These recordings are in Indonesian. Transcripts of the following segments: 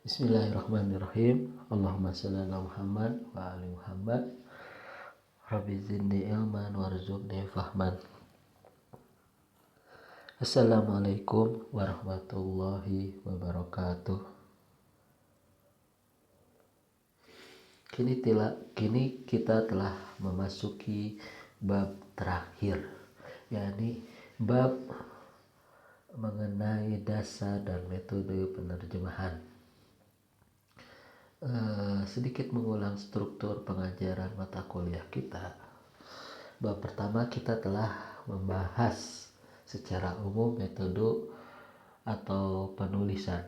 Bismillahirrahmanirrahim. Allahumma shalli ala Muhammad wa ali Muhammad. Rabbi zidni ilman warzuqni fahman. Assalamualaikum warahmatullahi wabarakatuh. Kini kita telah memasuki bab terakhir, yakni bab mengenai dasar dan metode penerjemahan. Sedikit mengulang struktur pengajaran mata kuliah kita. Bab pertama kita telah membahas secara umum metode atau penulisan.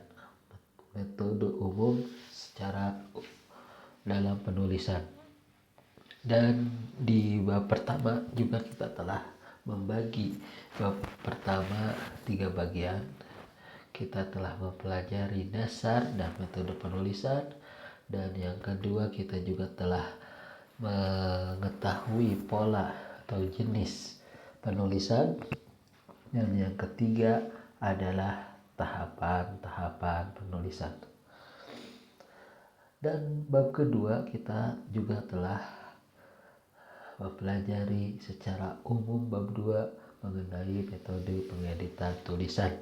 Metode umum secara dalam penulisan. Dan di bab pertama juga kita telah membagi bab pertama 3 bagian. Kita telah mempelajari dasar dan metode penulisan, dan yang kedua kita juga telah mengetahui pola atau jenis penulisan, dan yang ketiga adalah tahapan-tahapan penulisan. Dan bab kedua kita juga telah mempelajari secara umum bab 2 mengenai metode pengeditan tulisan.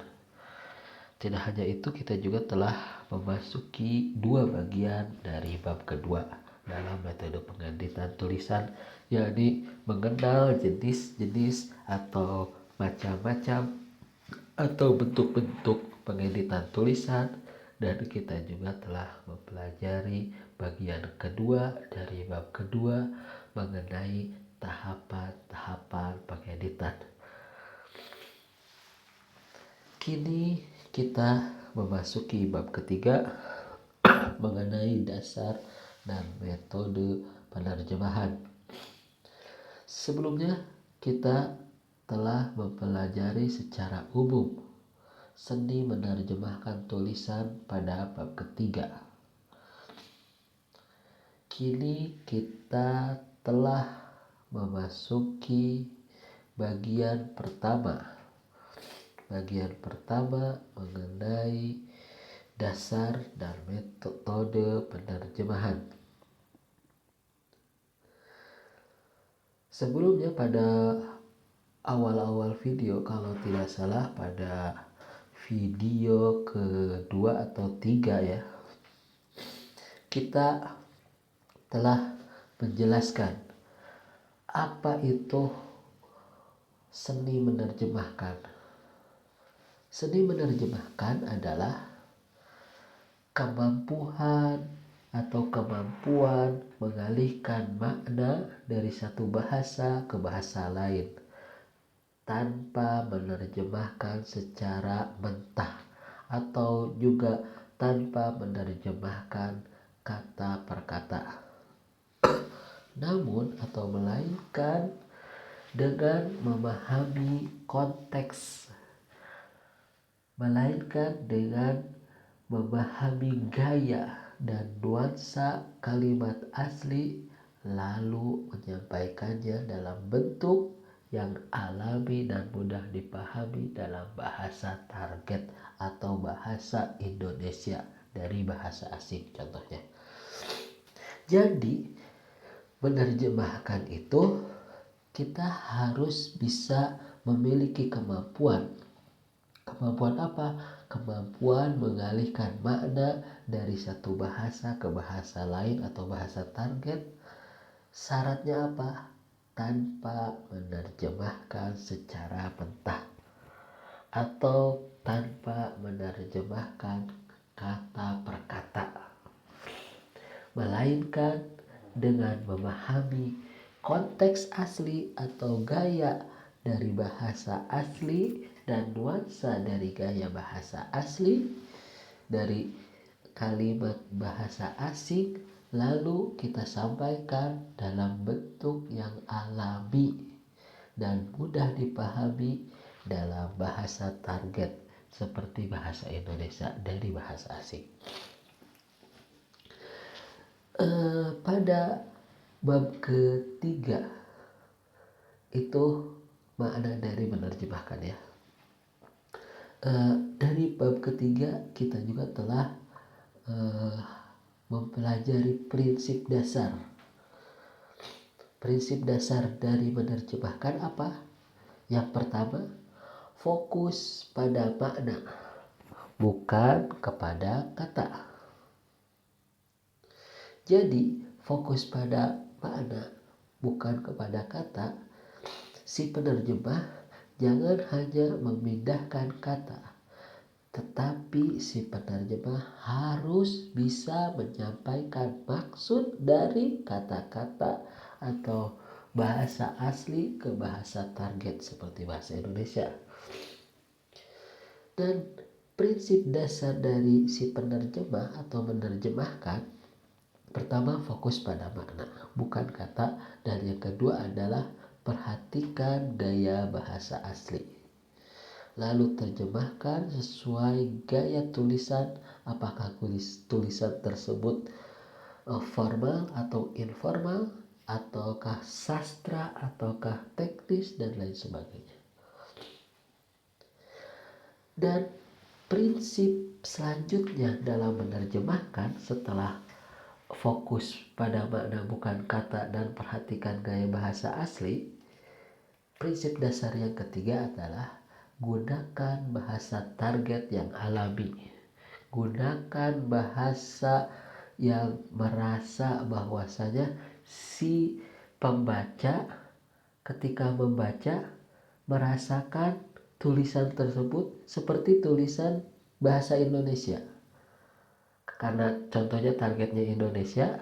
Tidak hanya itu, kita juga telah memasuki 2 bagian dari bab kedua dalam metode pengeditan tulisan, yakni mengenal jenis-jenis atau macam-macam atau bentuk-bentuk pengeditan tulisan, dan kita juga telah mempelajari bagian kedua dari bab kedua mengenai tahapan-tahapan pengeditan. Kini kita memasuki bab ketiga mengenai dasar dan metode penerjemahan. Sebelumnya kita telah mempelajari secara umum seni menerjemahkan tulisan pada bab ketiga. Kini kita telah memasuki bagian pertama. Bagian pertama mengenai dasar dan metode penerjemahan. Sebelumnya pada awal-awal video, kalau tidak salah pada video kedua atau 3 ya, kita telah menjelaskan apa itu seni menerjemahkan. Seni menerjemahkan adalah kemampuan mengalihkan makna dari satu bahasa ke bahasa lain tanpa menerjemahkan secara mentah, atau juga tanpa menerjemahkan kata per kata, melainkan dengan memahami konteks, melainkan dengan memahami gaya dan nuansa kalimat asli, lalu menyampaikannya dalam bentuk yang alami dan mudah dipahami dalam bahasa target atau bahasa Indonesia dari bahasa asing contohnya. Jadi menerjemahkan itu kita harus bisa memiliki kemampuan. Kemampuan apa? Kemampuan mengalihkan makna dari satu bahasa ke bahasa lain atau bahasa target. Syaratnya apa? Tanpa menerjemahkan secara mentah atau tanpa menerjemahkan kata per kata, melainkan dengan memahami konteks asli atau gaya dari bahasa asli dan nuansa dari gaya bahasa asli, dari kalimat bahasa asing, lalu kita sampaikan dalam bentuk yang alami dan mudah dipahami dalam bahasa target seperti bahasa Indonesia dari bahasa asing. Pada bab ketiga itu makna dari menerjemahkan ya. Dari bab ketiga kita juga telah eh, mempelajari prinsip dasar. Prinsip dasar dari menerjemahkan apa? Yang pertama, fokus pada makna, bukan kepada kata. Jadi, fokus pada makna, bukan kepada kata. Si penerjemah jangan hanya memindahkan kata, tetapi si penerjemah harus bisa menyampaikan maksud dari kata-kata atau bahasa asli ke bahasa target seperti bahasa Indonesia. Dan prinsip dasar dari si penerjemah atau menerjemahkan, pertama fokus pada makna, bukan kata. Dan yang kedua adalah perhatikan gaya bahasa asli. Lalu terjemahkan sesuai gaya tulisan, apakah tulisan tersebut formal atau informal, ataukah sastra, ataukah teknis, dan lain sebagainya. Dan prinsip selanjutnya dalam menerjemahkan setelah fokus pada makna bukan kata dan perhatikan gaya bahasa asli, prinsip dasar yang ketiga adalah gunakan bahasa target yang alami. Gunakan bahasa yang merasa bahwasanya si pembaca ketika membaca merasakan tulisan tersebut seperti tulisan bahasa Indonesia. Karena contohnya targetnya Indonesia,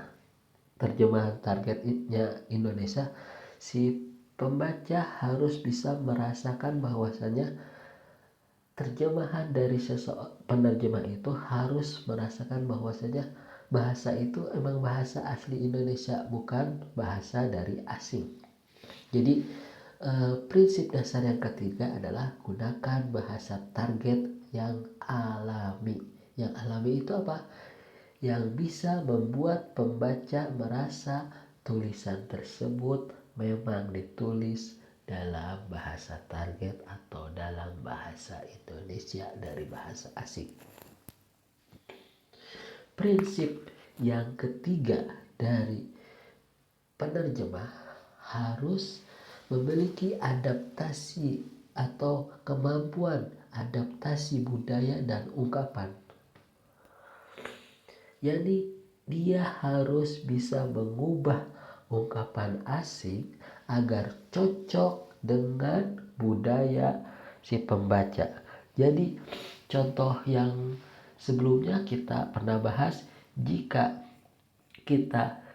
terjemahan targetnya Indonesia, si pembaca harus bisa merasakan bahwasanya terjemahan dari penerjemah itu harus merasakan bahwasanya bahasa itu emang bahasa asli Indonesia, bukan bahasa dari asing. Jadi prinsip dasar yang ketiga adalah gunakan bahasa target yang alami. Yang alami itu apa? Yang bisa membuat pembaca merasa tulisan tersebut memang ditulis dalam bahasa target atau dalam bahasa Indonesia dari bahasa asing. Prinsip yang ketiga dari penerjemah harus memiliki adaptasi atau kemampuan adaptasi budaya dan ungkapan. Jadi dia harus bisa mengubah ungkapan asing agar cocok dengan budaya si pembaca. Jadi contoh yang sebelumnya kita pernah bahas, jika kita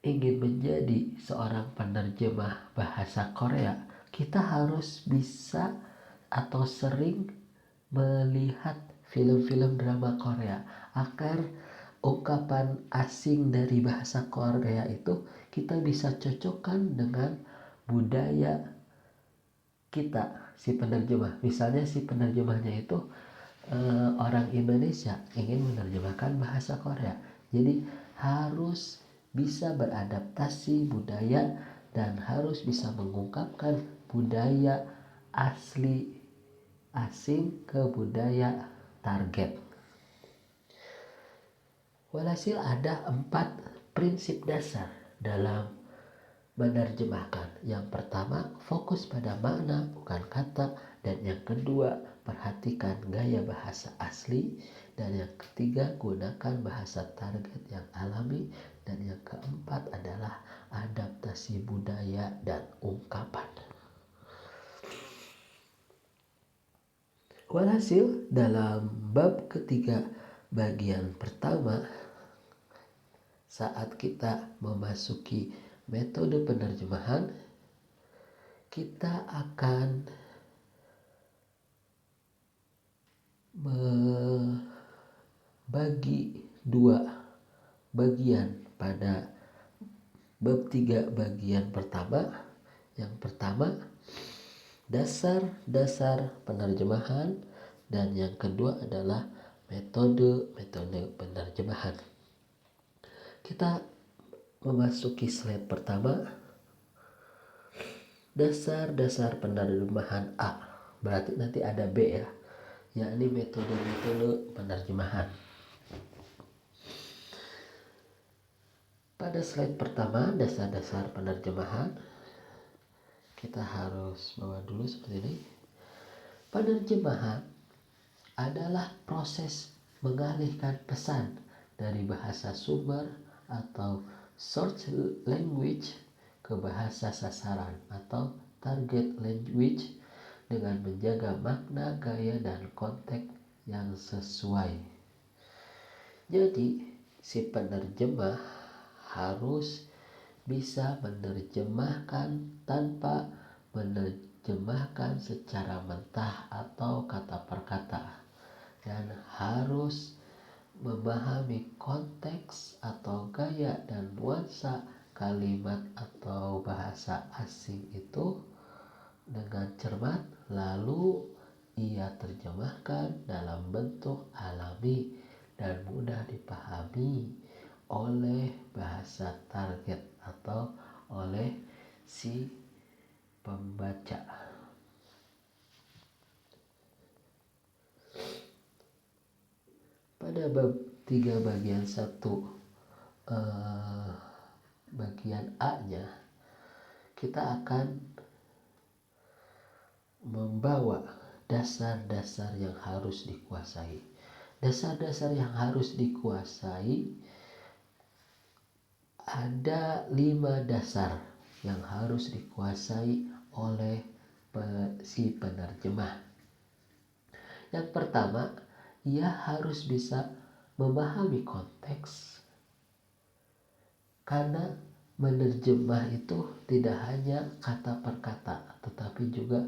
ingin menjadi seorang penerjemah bahasa Korea, kita harus bisa atau sering melihat film-film drama Korea agar ungkapan asing dari bahasa Korea itu kita bisa cocokkan dengan budaya kita, si penerjemah. Misalnya si penerjemahnya itu orang Indonesia ingin menerjemahkan bahasa Korea, jadi harus bisa beradaptasi budaya dan harus bisa mengungkapkan budaya asli asing ke budaya target. Walhasil ada 4 prinsip dasar dalam menerjemahkan. Yang pertama, fokus pada makna bukan kata. Dan yang kedua, perhatikan gaya bahasa asli. Dan yang ketiga, gunakan bahasa target yang alami. Dan yang keempat adalah adaptasi budaya dan ungkapan. Walhasil dalam bab ketiga bagian pertama, saat kita memasuki metode penerjemahan, kita akan membagi 2 bagian pada bab 3 bagian pertama. Yang pertama, dasar-dasar penerjemahan, dan yang kedua adalah metode penerjemahan. Kita memasuki slide pertama, dasar-dasar penerjemahan A. Berarti nanti ada B ya, yakni metode penerjemahan. Pada slide pertama, dasar-dasar penerjemahan, kita harus bawa dulu seperti ini. Penerjemahan adalah proses mengalihkan pesan dari bahasa sumber atau source language ke bahasa sasaran atau target language dengan menjaga makna, gaya, dan konteks yang sesuai. Jadi, si penerjemah harus bisa menerjemahkan tanpa menerjemahkan secara mentah atau kata per kata, dan harus memahami konteks atau gaya dan nuansa kalimat atau bahasa asing itu dengan cermat, lalu ia terjemahkan dalam bentuk alami dan mudah dipahami oleh bahasa target atau oleh si pembaca. Pada bab 3 bagian 1 bagian A-nya, kita akan membawa dasar-dasar yang harus dikuasai. Dasar-dasar yang harus dikuasai ada 5 dasar yang harus dikuasai oleh si penerjemah. Yang pertama, ia harus bisa memahami konteks, karena menerjemah itu tidak hanya kata per kata, tetapi juga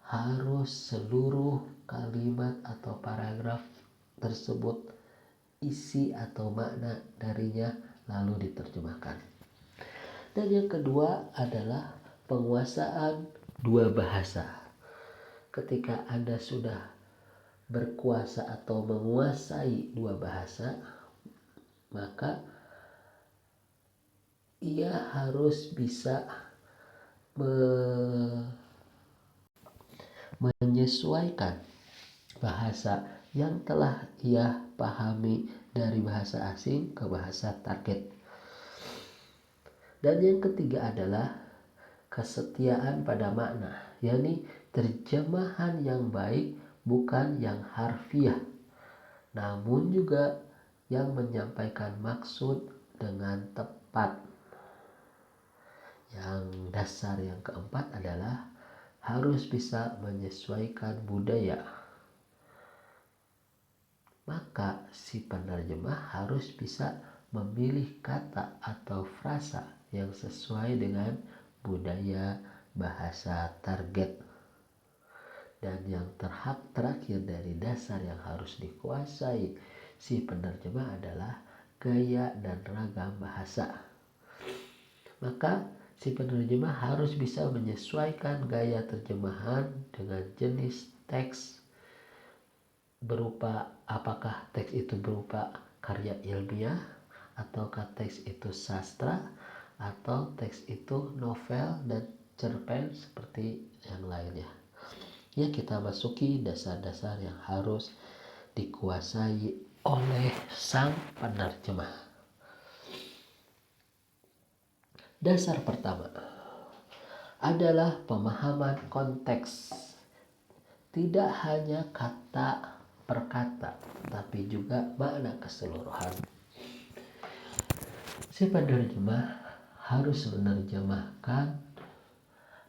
harus seluruh kalimat atau paragraf tersebut isi atau makna darinya lalu diterjemahkan. Dan yang kedua adalah penguasaan 2 bahasa. Ketika Anda sudah berkuasa atau menguasai 2 bahasa, maka ia harus bisa menyesuaikan bahasa yang telah ia pahami dari bahasa asing ke bahasa target. Dan yang ketiga adalah kesetiaan pada makna, yakni terjemahan yang baik bukan yang harfiah, namun juga yang menyampaikan maksud dengan tepat. Yang dasar yang keempat adalah harus bisa menyesuaikan budaya. Maka si penerjemah harus bisa memilih kata atau frasa yang sesuai dengan budaya bahasa target. Dan yang terakhir dari dasar yang harus dikuasai si penerjemah adalah gaya dan ragam bahasa. Maka si penerjemah harus bisa menyesuaikan gaya terjemahan dengan jenis teks, berupa apakah teks itu berupa karya ilmiah, ataukah teks itu sastra, atau teks itu novel dan cerpen seperti yang lainnya. Ya, kita masuki dasar-dasar yang harus dikuasai oleh sang penerjemah. Dasar pertama adalah pemahaman konteks. Tidak hanya kata per kata, tapi juga makna keseluruhan. Si penerjemah harus menerjemahkan,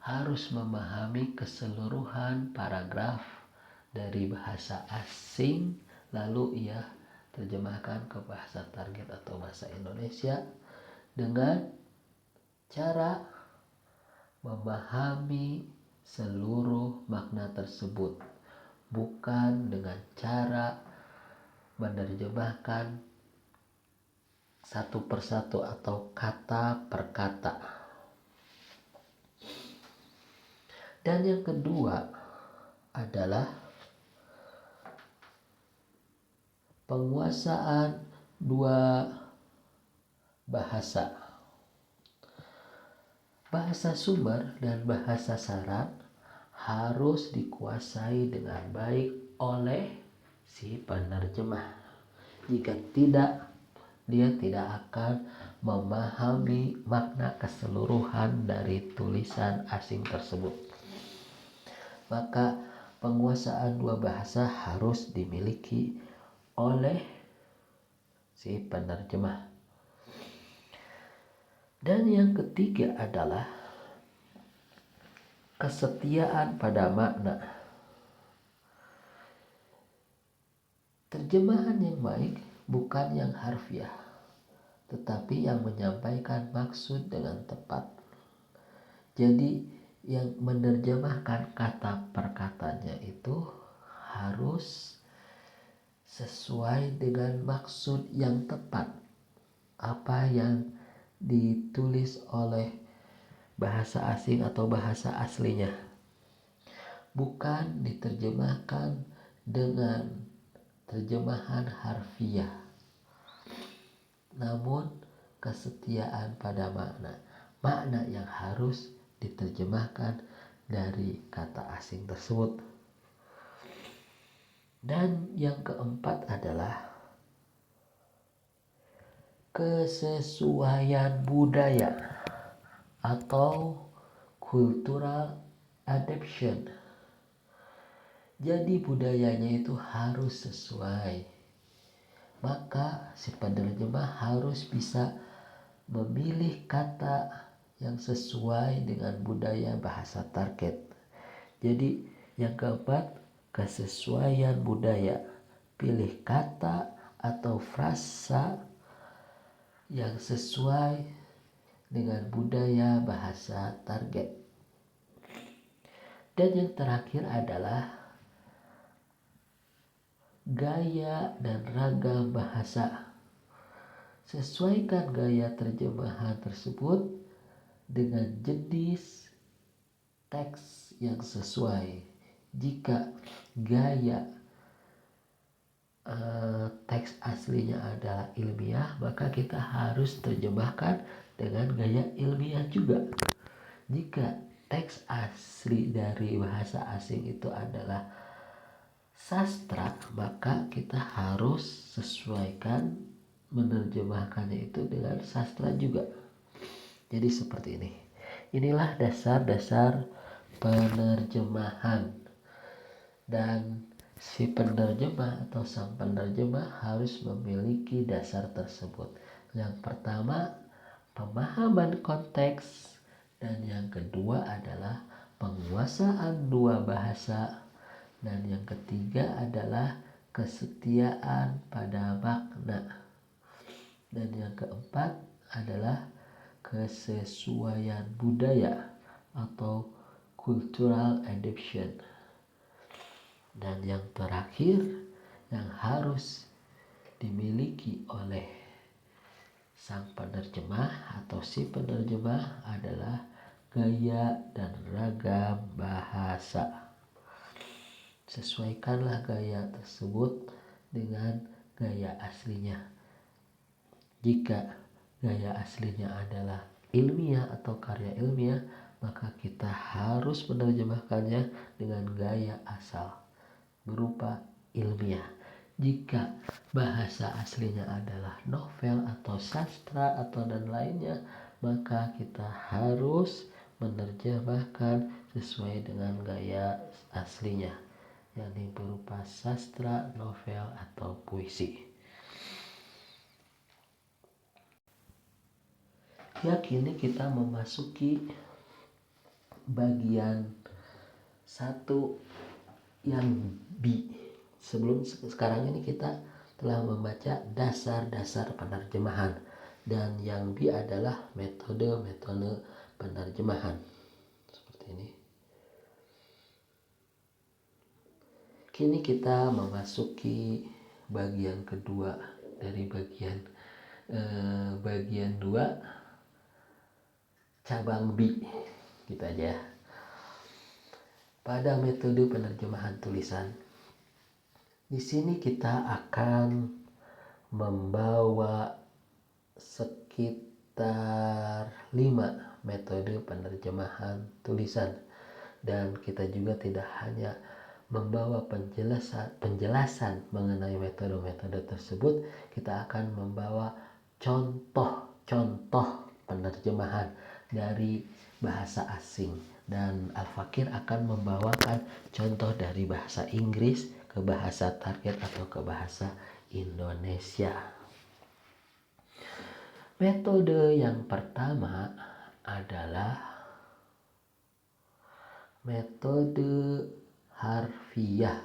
harus memahami keseluruhan paragraf dari bahasa asing, lalu ia terjemahkan ke bahasa target atau bahasa Indonesia dengan cara memahami seluruh makna tersebut, bukan dengan cara menerjemahkan satu persatu atau kata per kata. Dan yang kedua adalah penguasaan 2 bahasa. Bahasa sumber dan bahasa syarat harus dikuasai dengan baik oleh si penerjemah. Jika tidak dia tidak akan memahami makna keseluruhan dari tulisan asing tersebut. Maka penguasaan dua bahasa harus dimiliki oleh si penerjemah. Dan yang ketiga adalah kesetiaan pada makna. Terjemahan yang baik bukan yang harfiah, tetapi yang menyampaikan maksud dengan tepat. Jadi yang menerjemahkan kata per katanya itu harus sesuai dengan maksud yang tepat, apa yang ditulis oleh bahasa asing atau bahasa aslinya. Bukan diterjemahkan dengan terjemahan harfiah, namun kesetiaan pada makna yang harus diterjemahkan dari kata asing tersebut. Dan yang keempat adalah kesesuaian budaya atau cultural adaptation. Jadi budayanya itu harus sesuai. Maka si penerjemah harus bisa memilih kata yang sesuai dengan budaya bahasa target. Jadi yang keempat, kesesuaian budaya. Pilih kata atau frasa yang sesuai dengan budaya bahasa target. Dan yang terakhir adalah gaya dan ragam bahasa. Sesuaikan gaya terjemahan tersebut dengan jenis teks yang sesuai. Jika gaya teks aslinya adalah ilmiah, maka kita harus terjemahkan dengan gaya ilmiah juga. Jika teks asli dari bahasa asing itu adalah sastra, maka kita harus sesuaikan menerjemahkannya itu dengan sastra juga. Jadi seperti ini. Inilah dasar-dasar penerjemahan. Dan si penerjemah atau sang penerjemah harus memiliki dasar tersebut. Yang pertama, pemahaman konteks, dan yang kedua adalah penguasaan dua bahasa, dan yang ketiga adalah kesetiaan pada makna, dan yang keempat adalah kesesuaian budaya atau cultural adaptation. Dan yang terakhir yang harus dimiliki oleh sang penerjemah atau si penerjemah adalah gaya dan ragam bahasa. Sesuaikanlah gaya tersebut dengan gaya aslinya. Jika gaya aslinya adalah ilmiah atau karya ilmiah, maka kita harus menerjemahkannya dengan gaya asal berupa ilmiah. Jika bahasa aslinya adalah novel atau sastra atau dan lainnya, maka kita harus menerjemahkan sesuai dengan gaya aslinya, yakni berupa sastra, novel, atau puisi. Ya, kini kita memasuki bagian 1 yang B. Sebelum sekarang ini kita telah membaca dasar-dasar penerjemahan, dan yang B adalah metode-metode penerjemahan. Seperti ini. Kini kita memasuki bagian kedua dari bagian 2 cabang B. Gitu aja ya. Pada metode penerjemahan tulisan, di sini kita akan membawa sekitar 5 metode penerjemahan tulisan, dan kita juga tidak hanya membawa penjelasan mengenai metode-metode tersebut, kita akan membawa contoh penerjemahan dari bahasa asing, dan Al-Fakir akan membawakan contoh dari bahasa Inggris ke bahasa target atau ke bahasa Indonesia. Metode yang pertama adalah metode harfiah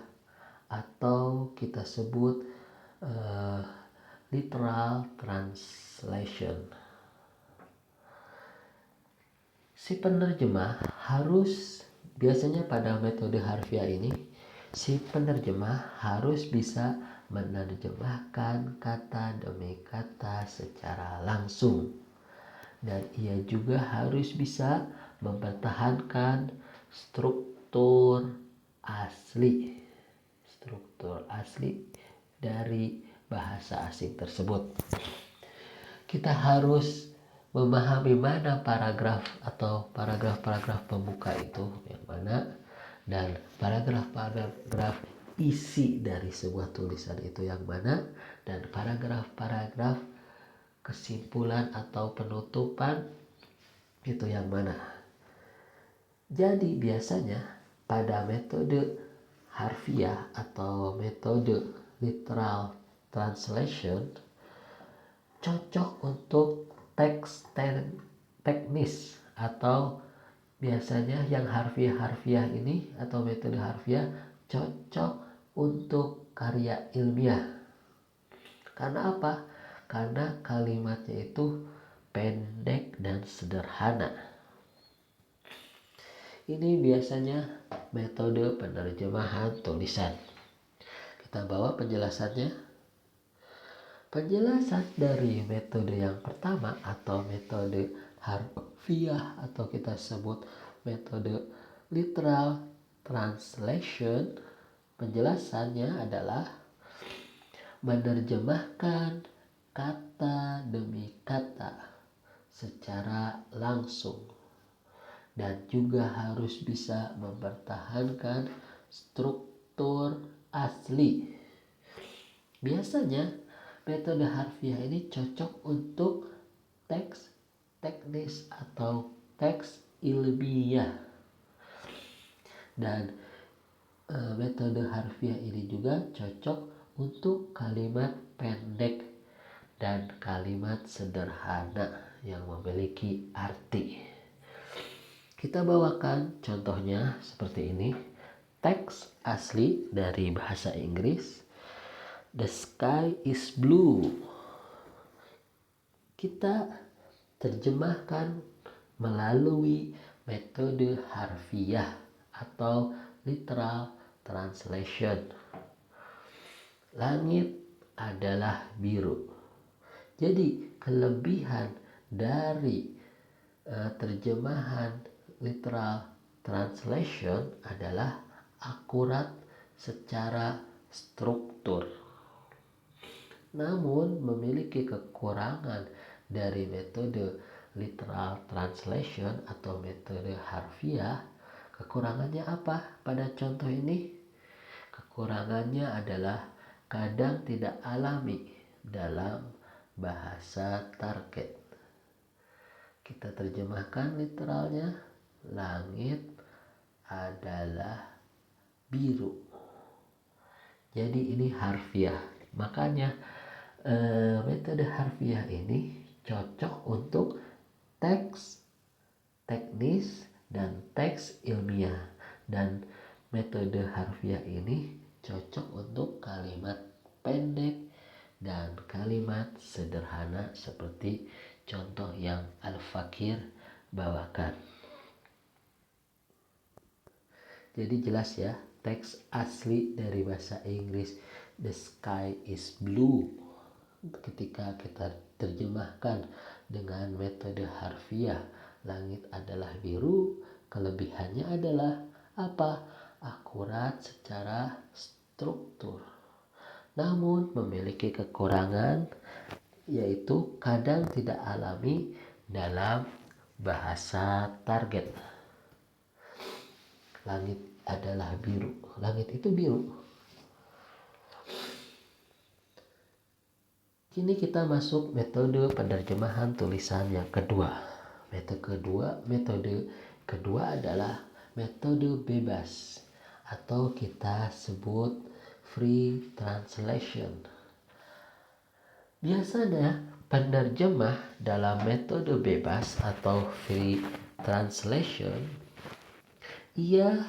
atau kita sebut literal translation. Si penerjemah biasanya pada metode harfiah ini, si penerjemah harus bisa menerjemahkan kata demi kata secara langsung, dan ia juga harus bisa mempertahankan struktur asli dari bahasa asing tersebut. Kita harus memahami mana paragraf atau paragraf pembuka itu yang mana, dan paragraf isi dari sebuah tulisan itu yang mana, dan paragraf kesimpulan atau penutupan itu yang mana. Jadi biasanya pada metode harfiah atau metode literal translation cocok untuk teks teknis, atau biasanya yang harfiah ini atau metode harfiah cocok untuk karya ilmiah. Karena apa? Karena kalimatnya itu pendek dan sederhana. Ini biasanya metode penerjemahan tulisan. Kita bawa penjelasannya. Penjelasan dari metode yang pertama atau metode harfiah atau kita sebut metode literal translation, penjelasannya adalah menerjemahkan kata demi kata secara langsung, dan juga harus bisa mempertahankan struktur asli. Biasanya metode harfiah ini cocok untuk teks teknis atau teks ilmiah, dan metode harfiah ini juga cocok untuk kalimat pendek dan kalimat sederhana yang memiliki arti. Kita bawakan contohnya seperti ini. Teks asli dari bahasa Inggris, "The sky is blue." Kita terjemahkan melalui metode harfiah atau literal translation. Langit adalah biru. Jadi kelebihan dari terjemahan literal translation adalah akurat secara struktur. Namun memiliki kekurangan dari metode literal translation atau metode harfiah. Kekurangannya apa pada contoh ini? Kekurangannya adalah kadang tidak alami dalam bahasa target. Kita terjemahkan literalnya, langit adalah biru. Jadi ini harfiah. Makanya metode harfiah ini cocok untuk teks teknis dan teks ilmiah, dan metode harfiah ini cocok untuk kalimat pendek dan kalimat sederhana seperti contoh yang Al-Fakir bawakan. Jadi jelas ya, teks asli dari bahasa Inggris "The sky is blue", ketika kita terjemahkan dengan metode harfiah, langit adalah biru, kelebihannya adalah apa? Akurat secara struktur. Namun memiliki kekurangan, yaitu kadang tidak alami dalam bahasa target. Langit adalah biru. Langit itu biru. Kini kita masuk metode penerjemahan tulisan yang kedua. Metode kedua adalah metode bebas atau kita sebut free translation. Biasanya penerjemah dalam metode bebas atau free translation ia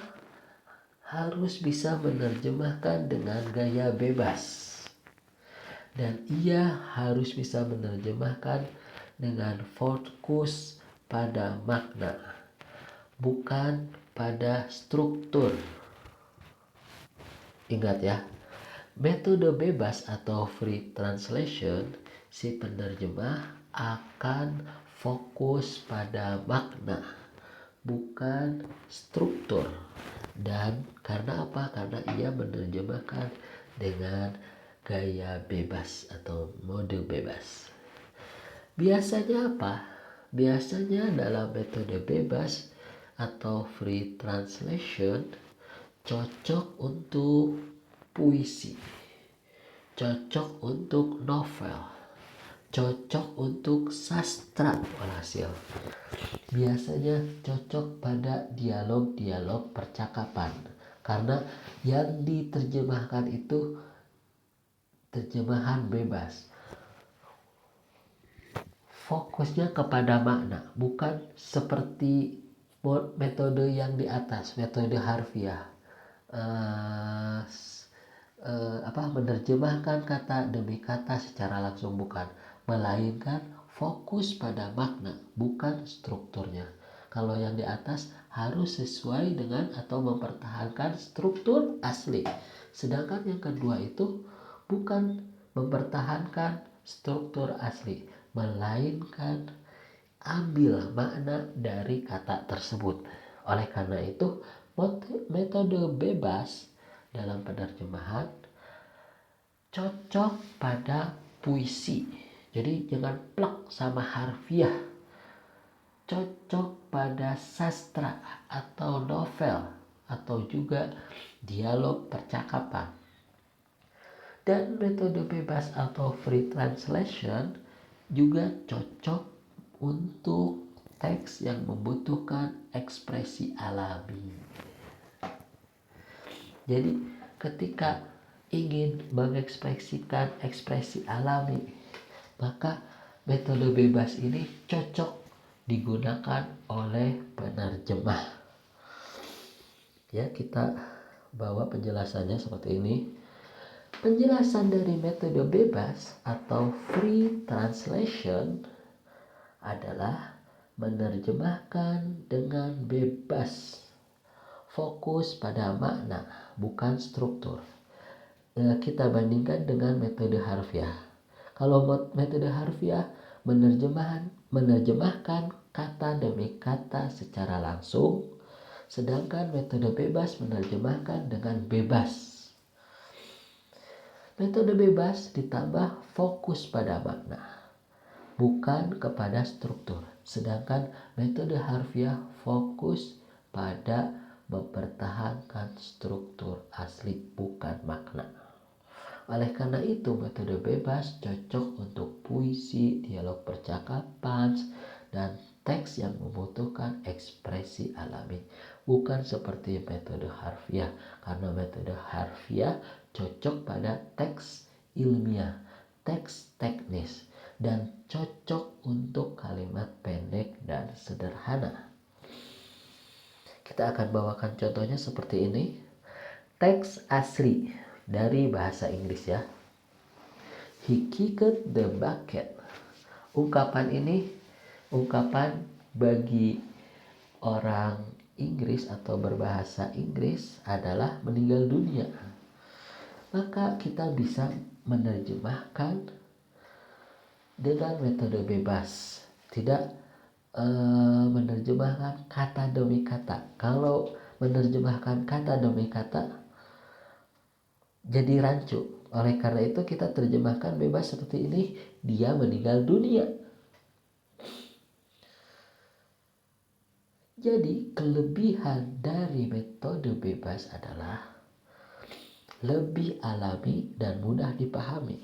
harus bisa menerjemahkan dengan gaya bebas. Dan ia harus bisa menerjemahkan dengan fokus pada makna, bukan pada struktur. Ingat ya, metode bebas atau free translation, si penerjemah akan fokus pada makna, bukan struktur. Dan karena apa? Karena ia menerjemahkan dengan gaya bebas atau mode bebas. Biasanya apa? Biasanya dalam metode bebas atau free translation cocok untuk puisi, cocok untuk novel, cocok untuk sastra walhasil. Biasanya cocok pada dialog-dialog percakapan karena yang diterjemahkan itu terjemahan bebas. Fokusnya kepada makna, bukan seperti metode yang di atas, metode harfiah. Menerjemahkan kata demi kata secara langsung, bukan, melainkan fokus pada makna, bukan strukturnya. Kalau yang di atas harus sesuai dengan atau mempertahankan struktur asli. Sedangkan yang kedua itu bukan mempertahankan struktur asli, melainkan ambil makna dari kata tersebut. Oleh karena itu, metode bebas dalam penerjemahan cocok pada puisi. Jadi jangan plek sama harfiah. Cocok pada sastra atau novel atau juga dialog percakapan. Dan metode bebas atau free translation juga cocok untuk teks yang membutuhkan ekspresi alami. Jadi ketika ingin mengekspresikan ekspresi alami, maka metode bebas ini cocok digunakan oleh penerjemah. Ya, kita bawa penjelasannya seperti ini. Penjelasan dari metode bebas atau free translation adalah menerjemahkan dengan bebas, fokus pada makna, bukan struktur. Kita bandingkan dengan metode harfiah. Kalau metode harfiah menerjemahkan kata demi kata secara langsung, sedangkan metode bebas menerjemahkan dengan bebas. Metode bebas ditambah fokus pada makna, bukan kepada struktur. Sedangkan metode harfiah fokus pada mempertahankan struktur asli, bukan makna. Oleh karena itu, metode bebas cocok untuk puisi, dialog percakapan, dan teks yang membutuhkan ekspresi alami. Bukan seperti metode harfiah, karena metode harfiah cocok pada teks ilmiah, teks teknis, dan cocok untuk kalimat pendek dan sederhana. Kita akan bawakan contohnya seperti ini. Teks asli dari bahasa Inggris ya. He kicked the bucket. Ungkapan ini ungkapan bagi orang Inggris atau berbahasa Inggris adalah meninggal dunia. Maka kita bisa menerjemahkan dengan metode bebas, tidak menerjemahkan kata demi kata. Kalau menerjemahkan kata demi kata jadi rancu. Oleh karena itu kita terjemahkan bebas seperti ini, dia meninggal dunia. Jadi kelebihan dari metode bebas adalah lebih alami dan mudah dipahami.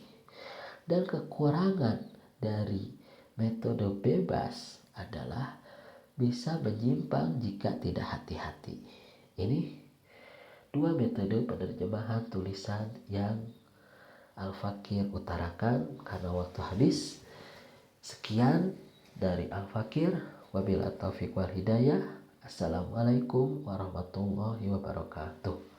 Dan kekurangan dari metode bebas adalah bisa menyimpang jika tidak hati-hati. Ini dua metode penerjemahan tulisan yang Al-Fakir utarakan. Karena waktu habis, sekian dari Al-Fakir. Wabillahi taufiq wal hidayah. Assalamualaikum warahmatullahi wabarakatuh.